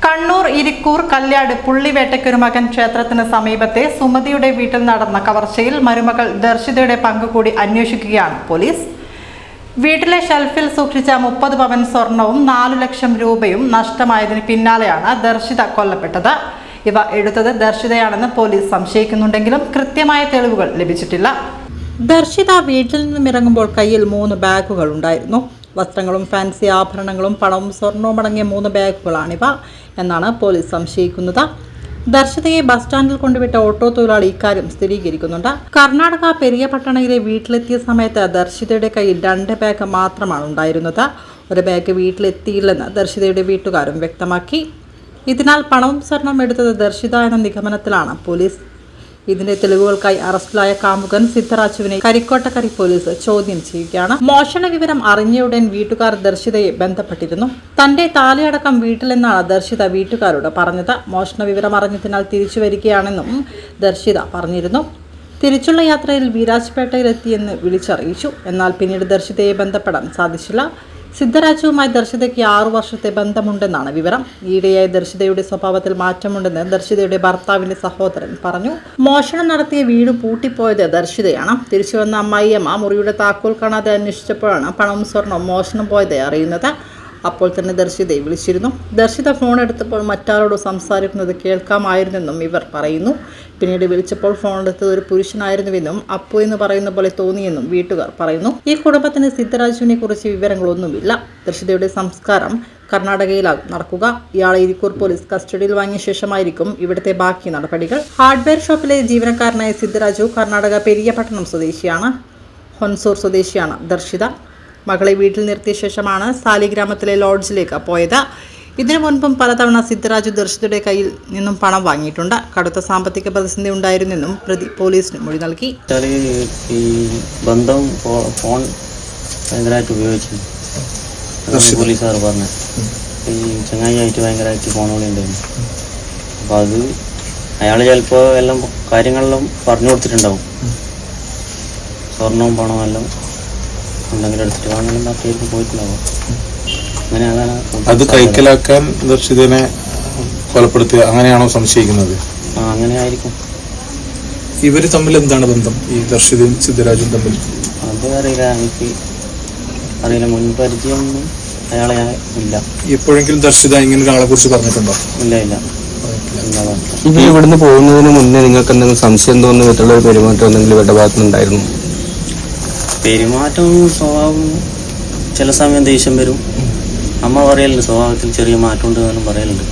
കണ്ണൂർ ഇരിക്കൂർ കല്യാട് പുള്ളിവേട്ടയ്ക്കൊരു മകൻ ക്ഷേത്രത്തിന് സമീപത്തെ സുമതിയുടെ വീട്ടിൽ നടന്ന കവർച്ചയിൽ മരുമകൾ ദർശിതയുടെ പങ്കുകൂടി അന്വേഷിക്കുകയാണ് പോലീസ്. വീട്ടിലെ ഷെൽഫിൽ സൂക്ഷിച്ച 30 പവൻ സ്വർണവും 4 ലക്ഷം രൂപയും നഷ്ടമായതിന് പിന്നാലെയാണ് ദർശിത കൊല്ലപ്പെട്ടത്. ഇവ എടുത്തത് ദർശിതയാണെന്ന് പോലീസ് സംശയിക്കുന്നുണ്ടെങ്കിലും കൃത്യമായ തെളിവുകൾ ലഭിച്ചിട്ടില്ല. ദർശിത വീട്ടിൽ നിന്നും ഇറങ്ങുമ്പോൾ കയ്യിൽ 3 ബാഗുകൾ ഉണ്ടായിരുന്നു. വസ്ത്രങ്ങളും ഫാൻസി ആഭരണങ്ങളും പണവും സ്വർണവും അടങ്ങിയ 3 ബാഗുകളാണിവ എന്നാണ് പോലീസ് സംശയിക്കുന്നത്. ദർശിതയെ ബസ് സ്റ്റാൻഡിൽ കൊണ്ടുവിട്ട ഓട്ടോ തൊഴിലാളി ഇക്കാര്യം സ്ഥിരീകരിക്കുന്നുണ്ട്. കർണാടക പെരിയപട്ടണയിലെ വീട്ടിലെത്തിയ സമയത്ത് ദർശിതയുടെ കയ്യിൽ 2 ബാഗ് മാത്രമാണ് ഉണ്ടായിരുന്നത്. ഒരു ബാഗ് വീട്ടിലെത്തിയില്ലെന്ന് ദർശിതയുടെ വീട്ടുകാരും വ്യക്തമാക്കി. ഇതിനാൽ പണവും സ്വർണം എടുത്തത് ദർശിത എന്ന നിഗമനത്തിലാണ് പോലീസ്. ഇതിന്റെ തെളിവുകൾക്കായി അറസ്റ്റിലായ കാമുകൻ സിദ്ധരാജുവിനെ കരിക്കോട്ടക്കരി പോലീസ് ചോദ്യം ചെയ്യുകയാണ്. മോഷണ വിവരം അറിഞ്ഞയുടൻ വീട്ടുകാർ ദർശിതയെ ബന്ധപ്പെട്ടിരുന്നു. തന്റെ താലിയടക്കം വീട്ടിലെന്നാണ് ദർശിത വീട്ടുകാരോട് പറഞ്ഞത്. മോഷണ വിവരം അറിഞ്ഞതിനാൽ തിരിച്ചു വരികയാണെന്നും ദർശിത പറഞ്ഞിരുന്നു. തിരിച്ചുള്ള യാത്രയിൽ വീരാജ്പേട്ടയിലെത്തിയെന്ന് വിളിച്ചറിയിച്ചു. എന്നാൽ പിന്നീട് ദർശിതയെ ബന്ധപ്പെടാൻ സാധിച്ചില്ല. സിദ്ധരാജുവുമായി ദർശിതയ്ക്ക് 6 വർഷത്തെ ബന്ധമുണ്ടെന്നാണ് വിവരം. ഈയിടെയായി ദർശിതയുടെ സ്വഭാവത്തിൽ മാറ്റമുണ്ടെന്ന് ദർശിതയുടെ ഭർത്താവിന്റെ സഹോദരൻ പറഞ്ഞു. മോഷണം നടത്തിയ വീട് പൂട്ടിപ്പോയത് ദർശിതയാണ്. തിരിച്ചു വന്ന അമ്മായിയമ്മ മുറിയുടെ താക്കോൽ കാണാതെ അന്വേഷിച്ചപ്പോഴാണ് പണവും സ്വർണവും മോഷണം പോയതായി അറിയുന്നത്. അപ്പോൾ തന്നെ ദർശിതയെ വിളിച്ചിരുന്നു. ദർശിത ഫോൺ എടുത്തപ്പോൾ മറ്റാരോട് സംസാരിക്കുന്നത് കേൾക്കാമായിരുന്നെന്നും ഇവർ പറയുന്നു. പിന്നീട് വിളിച്ചപ്പോൾ ഫോൺ എടുത്തത് ഒരു പുരുഷനായിരുന്നുവെന്നും അപ്പു എന്ന് പറയുന്ന പോലെ തോന്നിയെന്നും വീട്ടുകാർ പറയുന്നു. ഈ കുടുംബത്തിന് സിദ്ധരാജുവിനെ കുറിച്ച് വിവരങ്ങളൊന്നുമില്ല. ദർശിതയുടെ സംസ്കാരം കർണാടകയിലാകും നടക്കുക. ഇയാളെ ഇരിക്കൂർ പോലീസ് കസ്റ്റഡിയിൽ വാങ്ങിയ ശേഷമായിരിക്കും ഇവിടുത്തെ ബാക്കി നടപടികൾ. ഹാർഡ്വെയർ ഷോപ്പിലെ ജീവനക്കാരനായ സിദ്ധരാജു കർണാടക പെരിയപട്ടണം സ്വദേശിയാണ്. ഹൊൻസൂർ സ്വദേശിയാണ് ദർശിത. മകളെ വീട്ടിൽ നിർത്തിയ ശേഷമാണ് സാലിഗ്രാമത്തിലെ ലോഡ്ജിലേക്ക് പോയത്. ഇതിനു മുൻപും പലതവണ സിദ്ധരാജു ദർശിതയുടെ കയ്യിൽ നിന്നും പണം വാങ്ങിയിട്ടുണ്ട്. കടുത്ത സാമ്പത്തിക പ്രതിസന്ധി ഉണ്ടായിരുന്നെന്നും പ്രതി പോലീസിന് മൊഴി നൽകി. ഈ ബന്ധം ഫോൺ ഭയങ്കരമായിട്ട് ഉപയോഗിച്ചു പോലീസുകാർ പറഞ്ഞു. ഈ ചങ്ങായിയായിട്ട് ഭയങ്കരമായിട്ട് ഫോൺ വിളി ഉണ്ടായിരുന്നു. അപ്പോൾ അത് അയാൾ ചിലപ്പോൾ എല്ലാം കാര്യങ്ങളെല്ലാം പറഞ്ഞു കൊടുത്തിട്ടുണ്ടാവും. സ്വർണവും പണവും എല്ലാം ഉണ്ടെങ്കിലും എടുത്തിട്ട് വാങ്ങാനും പാർട്ടിയിലേക്ക് പോയിട്ടുണ്ടാവും. അങ്ങനെ അതാണ് അത് കൈക്കലാക്കാൻ ദർശിതനെ കൊലപ്പെടുത്തുക അങ്ങനെയാണോ സംശയിക്കുന്നത്? അങ്ങനെ ആയിരിക്കും. ഇവര് തമ്മിൽ എന്താണ് ബന്ധം, ഈ ദർശിതയും സിദ്ധരാജും തമ്മിൽ? അത് അറിയില്ല, എനിക്ക് അറിയില്ല. മുൻപരിചയമൊന്നും അയാളെ ഇല്ല. എപ്പോഴെങ്കിലും ദർശിത ഇങ്ങനെ ഒരാളെ കുറിച്ച് പറഞ്ഞിട്ടുണ്ടോ? ഇല്ല ഇല്ല. ഇത് ഇവിടുന്ന് പോകുന്നതിന് മുന്നേ നിങ്ങൾക്ക് എന്തെങ്കിലും സംശയം തോന്നുന്ന വിധത്തിലുള്ള ഒരു പെരുമാറ്റം എന്തെങ്കിലും ഇവരുടെ ഭാഗത്തുനിന്നുണ്ടായിരുന്നു? പെരുമാറ്റവും സ്വഭാവം ചില സമയം ദേഷ്യം വരും. അമ്മ പറയലുണ്ട് സ്വഭാവത്തിൽ ചെറിയ മാറ്റം ഉണ്ട് എന്നും പറയലുണ്ട്.